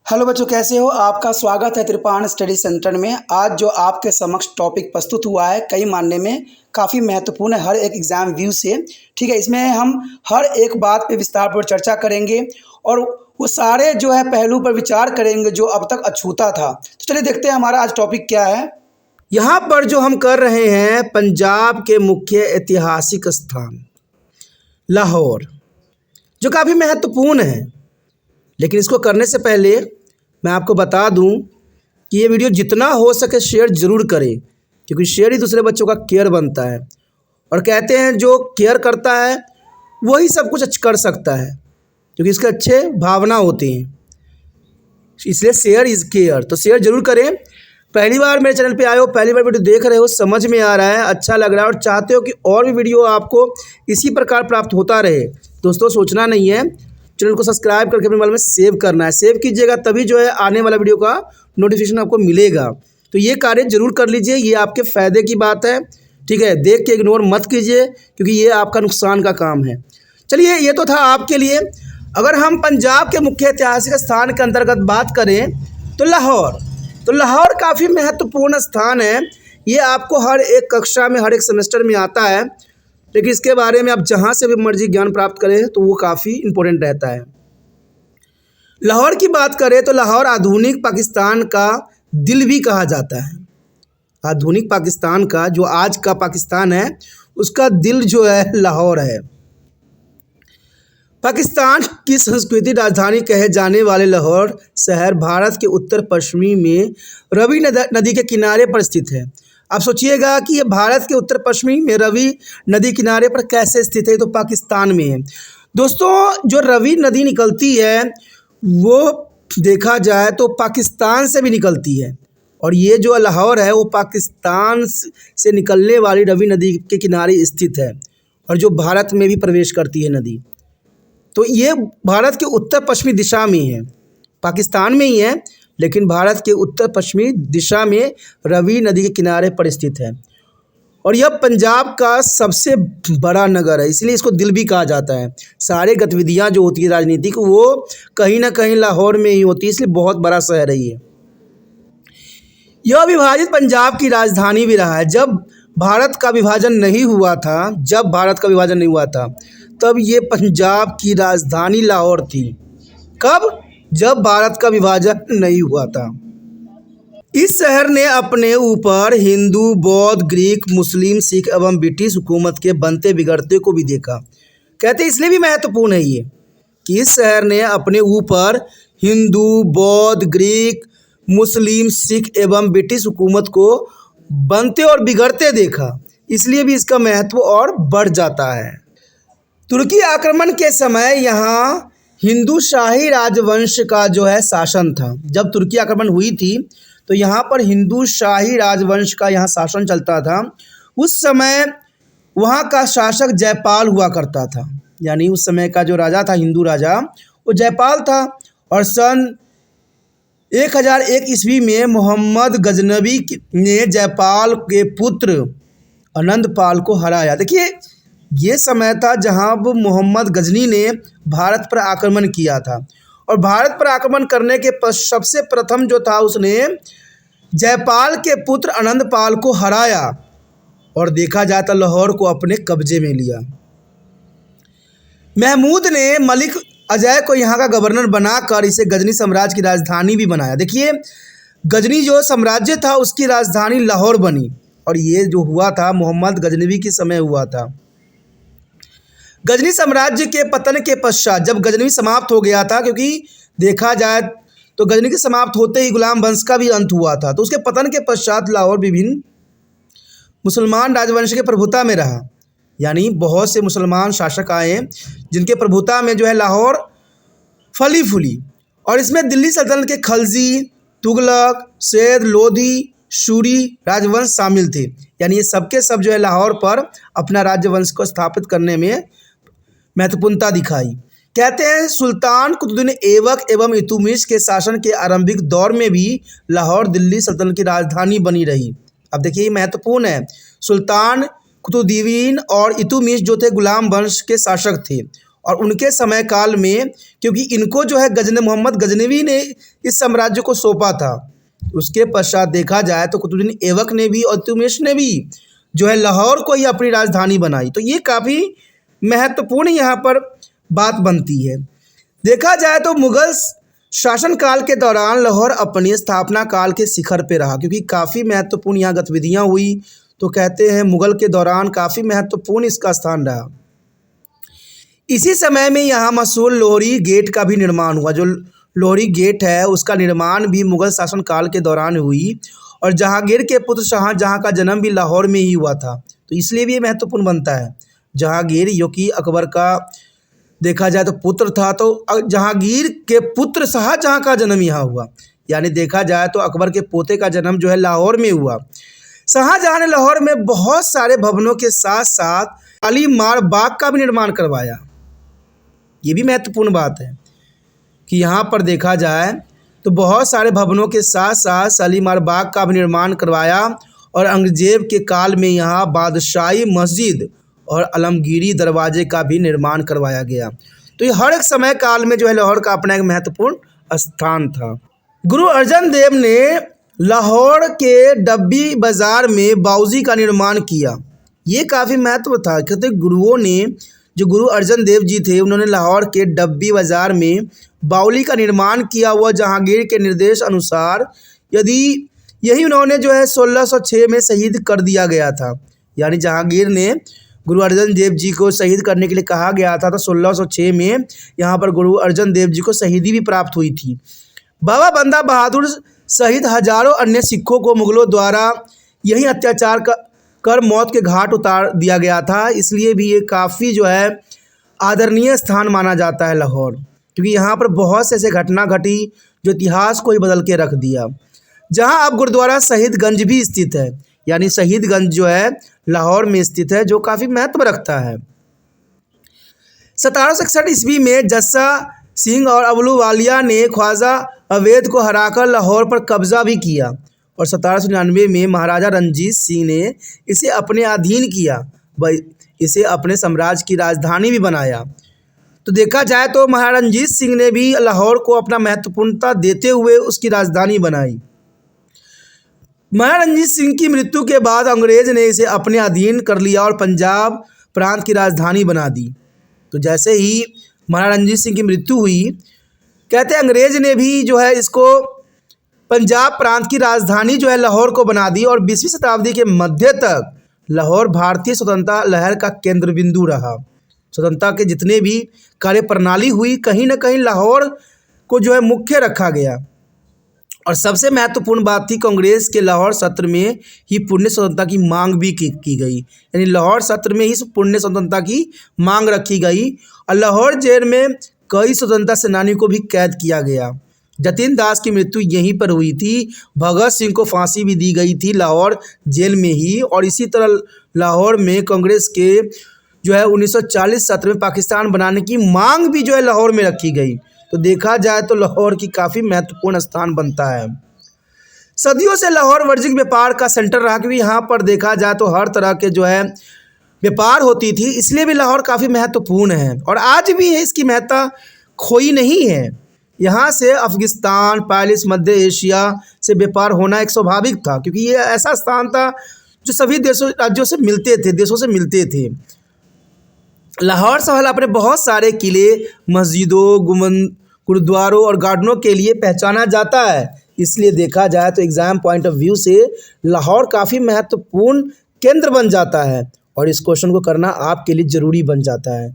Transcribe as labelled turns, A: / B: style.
A: Hello बच्चों, कैसे हो? आपका स्वागत है त्रिपाण स्टडी सेंटर में। आज जो आपके समक्ष टॉपिक प्रस्तुत हुआ है कई मानने में काफ़ी महत्वपूर्ण है हर एक एग्ज़ाम व्यू से। ठीक है, इसमें हम हर एक बात पे विस्तारपूर्वक चर्चा करेंगे और वो सारे जो है पहलू पर विचार करेंगे जो अब तक अछूता था। तो चलिए देखते हैं हमारा आज टॉपिक क्या है। यहाँ पर जो हम कर रहे हैं पंजाब के मुख्य ऐतिहासिक स्थान लाहौर, जो काफ़ी महत्वपूर्ण है। लेकिन इसको करने से पहले मैं आपको बता दूं कि ये वीडियो जितना हो सके शेयर ज़रूर करें, क्योंकि शेयर ही दूसरे बच्चों का केयर बनता है। और कहते हैं जो केयर करता है वही सब कुछ कर सकता है, क्योंकि इसके अच्छे भावना होते हैं। इसलिए शेयर इज़ केयर, तो शेयर ज़रूर करें। पहली बार मेरे चैनल पे आए हो, पहली बार वीडियो देख रहे हो, समझ में आ रहा है, अच्छा लग रहा है और चाहते हो कि और भी वीडियो आपको इसी प्रकार प्राप्त होता रहे, दोस्तों सोचना नहीं है, चैनल को सब्सक्राइब करके अपने मोबाइल में सेव करना है। सेव कीजिएगा तभी जो है आने वाला वीडियो का नोटिफिकेशन आपको मिलेगा। तो ये कार्य जरूर कर लीजिए, ये आपके फ़ायदे की बात है। ठीक है, देख के इग्नोर मत कीजिए, क्योंकि ये आपका नुकसान का काम है। चलिए, ये तो था आपके लिए। अगर हम पंजाब के मुख्य ऐतिहासिक स्थान के अंतर्गत बात करें तो लाहौर काफ़ी महत्वपूर्ण स्थान है। ये आपको हर एक कक्षा में, हर एक सेमेस्टर में आता है, लेकिन इसके बारे में आप जहाँ से भी मर्जी ज्ञान प्राप्त करें तो वो काफ़ी इम्पोर्टेंट रहता है। लाहौर की बात करें तो लाहौर आधुनिक पाकिस्तान का दिल भी कहा जाता है। आधुनिक पाकिस्तान का, जो आज का पाकिस्तान है, उसका दिल जो है लाहौर है। पाकिस्तान की संस्कृति राजधानी कहे जाने वाले लाहौर शहर भारत के उत्तर पश्चिमी में रवि नदी के किनारे पर स्थित है। आप सोचिएगा कि ये भारत के उत्तर पश्चिमी में रवि नदी किनारे पर कैसे स्थित है, तो पाकिस्तान में है। दोस्तों, जो रवि नदी निकलती है वो देखा जाए तो पाकिस्तान से भी निकलती है, और ये जो लाहौर है वो पाकिस्तान से निकलने वाली रवि नदी के किनारे स्थित है, और जो भारत में भी प्रवेश करती है नदी। तो ये भारत के उत्तर पश्चिमी दिशा में है, पाकिस्तान में ही है, लेकिन भारत के उत्तर पश्चिमी दिशा में रवि नदी के किनारे पर स्थित है। और यह पंजाब का सबसे बड़ा नगर है, इसलिए इसको दिल भी कहा जाता है। सारे गतिविधियां जो होती है राजनीतिक, वो कहीं ना कहीं लाहौर में ही होती है, इसलिए बहुत बड़ा शहर है ये। यह विभाजित पंजाब की राजधानी भी रहा है। जब भारत का विभाजन नहीं हुआ था, तब ये पंजाब की राजधानी लाहौर थी। कब? जब भारत का विभाजन नहीं हुआ था। इस शहर ने अपने ऊपर हिंदू, बौद्ध, ग्रीक, मुस्लिम, सिख एवं ब्रिटिश हुकूमत के बनते बिगड़ते को भी देखा। कहते इसलिए भी महत्वपूर्ण है ये कि इस शहर ने अपने ऊपर हिंदू, बौद्ध, ग्रीक, मुस्लिम, सिख एवं ब्रिटिश हुकूमत को बनते और बिगड़ते देखा, इसलिए भी इसका महत्व और बढ़ जाता है। तुर्की आक्रमण के समय यहाँ हिंदू शाही राजवंश का जो है शासन था। जब तुर्की आक्रमण हुई थी तो यहाँ पर हिंदू शाही राजवंश का यहाँ शासन चलता था। उस समय वहाँ का शासक जयपाल हुआ करता था, यानी उस समय का जो राजा था, हिंदू राजा, वो जयपाल था। और सन 1001 ईस्वी में मोहम्मद गजनवी ने जयपाल के पुत्र आनंदपाल को हराया। देखिए, ये समय था जहाँ मोहम्मद गजनी ने भारत पर आक्रमण किया था, और भारत पर आक्रमण करने के सबसे प्रथम जो था उसने जयपाल के पुत्र आनंदपाल को हराया, और देखा जाए तो लाहौर को अपने कब्जे में लिया। महमूद ने मलिक अजय को यहाँ का गवर्नर बनाकर इसे गजनी साम्राज्य की राजधानी भी बनाया। देखिए, गजनी जो साम्राज्य था उसकी राजधानी लाहौर बनी, और ये जो हुआ था मोहम्मद गजनवी के समय हुआ था। गजनी साम्राज्य के पतन के पश्चात, जब गजनवी समाप्त हो गया था, क्योंकि देखा जाए तो गजनी के समाप्त होते ही गुलाम वंश का भी अंत हुआ था, तो उसके पतन के पश्चात लाहौर विभिन्न मुसलमान राजवंश के प्रभुता में रहा। यानी बहुत से मुसलमान शासक आए जिनके प्रभुता में जो है लाहौर फली फूली, और इसमें दिल्ली सल्तनत के खलजी, तुगलक, सैयद लोधी, शूरी राजवंश शामिल थे। यानी ये सबके सब जो है लाहौर पर अपना राज्यवंश को स्थापित करने में महत्वपूर्णता दिखाई। कहते हैं सुल्तान कुतुबुद्दीन ऐबक एवं इल्तुतमिश के शासन के आरंभिक दौर में भी लाहौर दिल्ली सल्तनत की राजधानी बनी रही। अब देखिए, ये महत्वपूर्ण है। सुल्तान कुतुबुद्दीन और इल्तुतमिश जो थे गुलाम वंश के शासक थे, और उनके समय काल में, क्योंकि इनको जो है मोहम्मद गजनवी ने इस साम्राज्य को सौंपा था। उसके पश्चात देखा जाए तो कुतुबुद्दीन ऐबक ने भी और इल्तुतमिश ने भी जो है लाहौर को ही अपनी राजधानी बनाई। तो ये काफ़ी महत्वपूर्ण यहाँ पर बात बनती है। देखा जाए तो मुग़ल शासनकाल के दौरान लाहौर अपनी स्थापना काल के शिखर पे रहा, क्योंकि काफ़ी महत्वपूर्ण यहाँ गतिविधियाँ हुई। तो कहते हैं मुग़ल के दौरान काफ़ी महत्वपूर्ण इसका स्थान रहा। इसी समय में यहाँ मशहूर लोहरी गेट का भी निर्माण हुआ। जो लोहरी गेट है उसका निर्माण भी मुग़ल शासनकाल के दौरान हुई, और जहांगीर के पुत्र शाहजहाँ का जन्म भी लाहौर में ही हुआ था। तो इसलिए भी ये महत्वपूर्ण बनता है। जहांगीर जो कि अकबर का देखा जाए तो पुत्र था, तो जहांगीर के पुत्र शाहजहाँ का जन्म यहाँ हुआ, यानी देखा जाए तो अकबर के पोते का जन्म जो है लाहौर में हुआ। शाहजहाँ ने लाहौर में बहुत सारे भवनों के साथ साथ शालीमार बाग का भी निर्माण करवाया। ये भी महत्वपूर्ण बात है कि यहाँ पर देखा जाए तो बहुत सारे भवनों के साथ साथ शालीमार बाग का भी निर्माण करवाया, और औरंगजेब के काल में यहाँ बादशाही मस्जिद और आलमगीरी दरवाजे का भी निर्माण करवाया गया। तो ये हर एक समय काल में जो है लाहौर का अपना एक महत्वपूर्ण स्थान था। गुरु अर्जन देव ने लाहौर के डब्बी बाज़ार में बाउजी का निर्माण किया। ये काफ़ी महत्व था, कहते गुरुओं ने, जो गुरु अर्जन देव जी थे, उन्होंने लाहौर के डब्बी बाज़ार में बाउली का निर्माण किया हुआ। जहांगीर के निर्देश अनुसार यही उन्होंने जो है 1606 में शहीद कर दिया गया था। यानी जहांगीर ने गुरु अर्जन देव जी को शहीद करने के लिए कहा गया था, तो 1606 में यहाँ पर गुरु अर्जन देव जी को शहीदी भी प्राप्त हुई थी। बाबा बंदा बहादुर सहित हजारों अन्य सिखों को मुग़लों द्वारा यही अत्याचार कर मौत के घाट उतार दिया गया था। इसलिए भी ये काफ़ी जो है आदरणीय स्थान माना जाता है लाहौर, क्योंकि यहाँ पर बहुत से ऐसे घटना घटी जो इतिहास को ही बदल के रख दिया। जहाँ अब गुरुद्वारा शहीदगंज भी स्थित है, यानी शहीदगंज जो है लाहौर में स्थित है, जो काफ़ी महत्व रखता है। 1761 ईस्वी में जस्सा सिंह और अबलूवालिया ने ख्वाजा अवैध को हराकर लाहौर पर कब्जा भी किया, और 1799 में महाराजा रणजीत सिंह ने इसे अपने अधीन किया, इसे अपने साम्राज्य की राजधानी भी बनाया। तो देखा जाए तो महाराजा रणजीत सिंह ने भी लाहौर को अपना महत्वपूर्णता देते हुए उसकी राजधानी बनाई। महाराजा रणजीत सिंह की मृत्यु के बाद अंग्रेज़ ने इसे अपने अधीन कर लिया और पंजाब प्रांत की राजधानी बना दी। तो जैसे ही महाराजा रणजीत सिंह की मृत्यु हुई, कहते हैं अंग्रेज़ ने भी जो है इसको पंजाब प्रांत की राजधानी जो है लाहौर को बना दी, और 20वीं शताब्दी के मध्य तक लाहौर भारतीय स्वतंत्रता लहर का केंद्र बिंदु रहा। स्वतंत्रता के जितने भी कार्य प्रणाली हुई, कहीं ना कहीं लाहौर को जो है मुख्य रखा गया। और सबसे महत्वपूर्ण बात थी, कांग्रेस के लाहौर सत्र में ही पूर्ण स्वतंत्रता की मांग भी की गई, यानी लाहौर सत्र में ही पूर्ण स्वतंत्रता की मांग रखी गई। और लाहौर जेल में कई स्वतंत्रता सेनानियों को भी कैद किया गया। जतीन दास की मृत्यु यहीं पर हुई थी। भगत सिंह को फांसी भी दी गई थी लाहौर जेल में ही। और इसी तरह लाहौर में कांग्रेस के जो है 1940 सत्र में पाकिस्तान बनाने की मांग भी जो है लाहौर में रखी गई। तो देखा जाए तो लाहौर की काफ़ी महत्वपूर्ण स्थान बनता है। सदियों से लाहौर वाणिज्यिक व्यापार का सेंटर रहा, क्योंकि यहाँ पर देखा जाए तो हर तरह के जो है व्यापार होती थी, इसलिए भी लाहौर काफ़ी महत्वपूर्ण है। और आज भी है, इसकी महत्ता खोई नहीं है। यहाँ से अफगानिस्तान, पैरिस, मध्य एशिया से व्यापार होना एक स्वाभाविक था, क्योंकि ये ऐसा स्थान था जो सभी राज्यों से मिलते थे। लाहौर शहर अपने बहुत सारे किले, मस्जिदों, गुरुद्वारों और गार्डनों के लिए पहचाना जाता है। इसलिए देखा जाए तो एग्ज़ाम पॉइंट ऑफ व्यू से लाहौर काफ़ी महत्वपूर्ण केंद्र बन जाता है, और इस क्वेश्चन को करना आपके लिए ज़रूरी बन जाता है।